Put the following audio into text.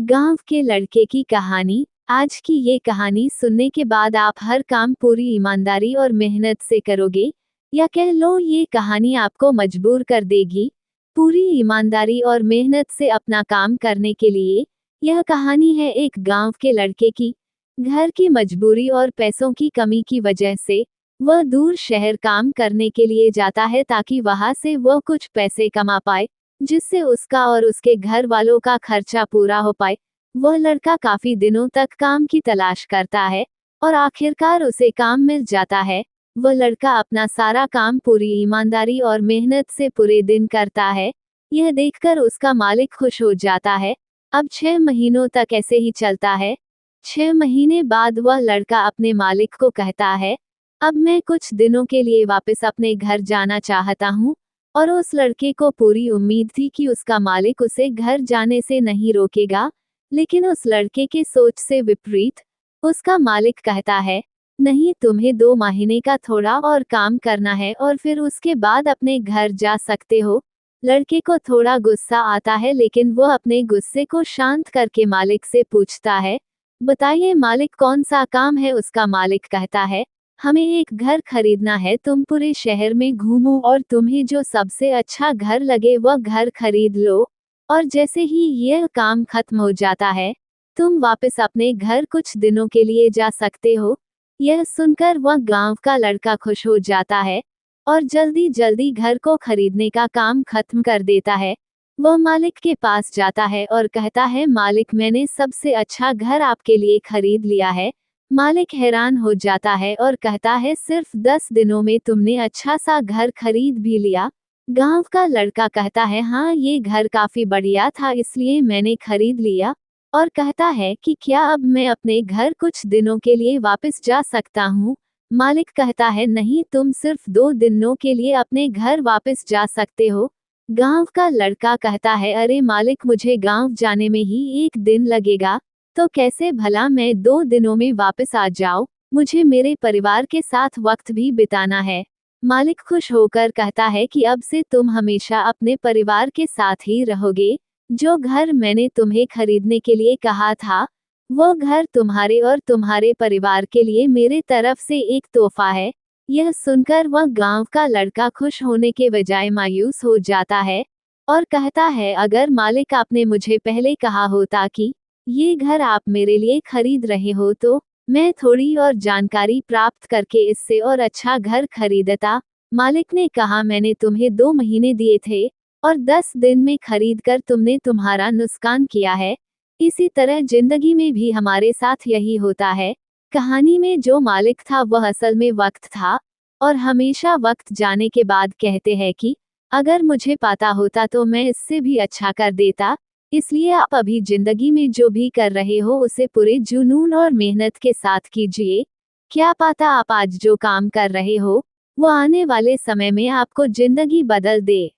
गांव के लड़के की कहानी। आज की ये कहानी सुनने के बाद आप हर काम पूरी ईमानदारी और मेहनत से करोगे, या कह लो ये कहानी आपको मजबूर कर देगी पूरी ईमानदारी और मेहनत से अपना काम करने के लिए। यह कहानी है एक गांव के लड़के की। घर की मजबूरी और पैसों की कमी की वजह से वह दूर शहर काम करने के लिए जाता है ताकि वहां से वह कुछ पैसे कमा पाए, जिससे उसका और उसके घर वालों का खर्चा पूरा हो पाए। वह लड़का काफी दिनों तक काम की तलाश करता है और आखिरकार उसे काम मिल जाता है। वह लड़का अपना सारा काम पूरी ईमानदारी और मेहनत से पूरे दिन करता है। यह देखकर उसका मालिक खुश हो जाता है। अब 6 महीनों तक ऐसे ही चलता है। 6 महीने बाद वह लड़का अपने मालिक को कहता है, अब मैं कुछ दिनों के लिए वापस अपने घर जाना चाहता हूँ। और उस लड़के को पूरी उम्मीद थी कि उसका मालिक उसे घर जाने से नहीं रोकेगा, लेकिन उस लड़के के सोच से विपरीत उसका मालिक कहता है, नहीं, तुम्हें 2 महीने का थोड़ा और काम करना है और फिर उसके बाद अपने घर जा सकते हो। लड़के को थोड़ा गुस्सा आता है, लेकिन वह अपने गुस्से को शांत करके मालिक से पूछता है, बताइए मालिक, कौन सा काम है। उसका मालिक कहता है, हमें एक घर खरीदना है। तुम पूरे शहर में घूमो और तुम्हें जो सबसे अच्छा घर लगे वह घर खरीद लो, और जैसे ही यह काम खत्म हो जाता है तुम वापस अपने घर कुछ दिनों के लिए जा सकते हो। यह सुनकर वह गांव का लड़का खुश हो जाता है और जल्दी जल्दी घर को खरीदने का काम खत्म कर देता है। वह मालिक के पास जाता है और कहता है, मालिक, मैंने सबसे अच्छा घर आपके लिए खरीद लिया है। मालिक हैरान हो जाता है और कहता है, सिर्फ 10 दिनों में तुमने अच्छा सा घर खरीद भी लिया। गांव का लड़का कहता है, हाँ, ये घर काफी बढ़िया था इसलिए मैंने खरीद लिया। और कहता है कि क्या अब मैं अपने घर कुछ दिनों के लिए वापस जा सकता हूँ। मालिक कहता है, नहीं, तुम सिर्फ 2 दिनों के लिए अपने घर वापस जा सकते हो। गांव का लड़का कहता है, अरे मालिक, मुझे गांव जाने में ही 1 दिन लगेगा, तो कैसे भला मैं 2 दिनों में वापस आ जाऊं। मुझे मेरे परिवार के साथ वक्त भी बिताना है। मालिक खुश होकर कहता है कि अब से तुम हमेशा अपने परिवार के साथ ही रहोगे। जो घर मैंने तुम्हें खरीदने के लिए कहा था, वो घर तुम्हारे और तुम्हारे परिवार के लिए मेरे तरफ से एक तोहफा है। यह सुनकर वह गांव का लड़का खुश होने के बजाय मायूस हो जाता है और कहता है, अगर मालिक, आपने मुझे पहले कहा होता कि ये घर आप मेरे लिए खरीद रहे हो, तो मैं थोड़ी और जानकारी प्राप्त करके इससे और अच्छा घर खरीदता। मालिक ने कहा, मैंने तुम्हें 2 महीने दिए थे और 10 दिन में खरीद कर तुमने तुम्हारा नुकसान किया है। इसी तरह जिंदगी में भी हमारे साथ यही होता है। कहानी में जो मालिक था वह असल में वक्त था, और हमेशा वक्त जाने के बाद कहते हैं कि अगर मुझे पता होता तो मैं इससे भी अच्छा कर देता। इसलिए आप अभी जिंदगी में जो भी कर रहे हो उसे पूरे जुनून और मेहनत के साथ कीजिए। क्या पता आप आज जो काम कर रहे हो वो आने वाले समय में आपको जिंदगी बदल दे।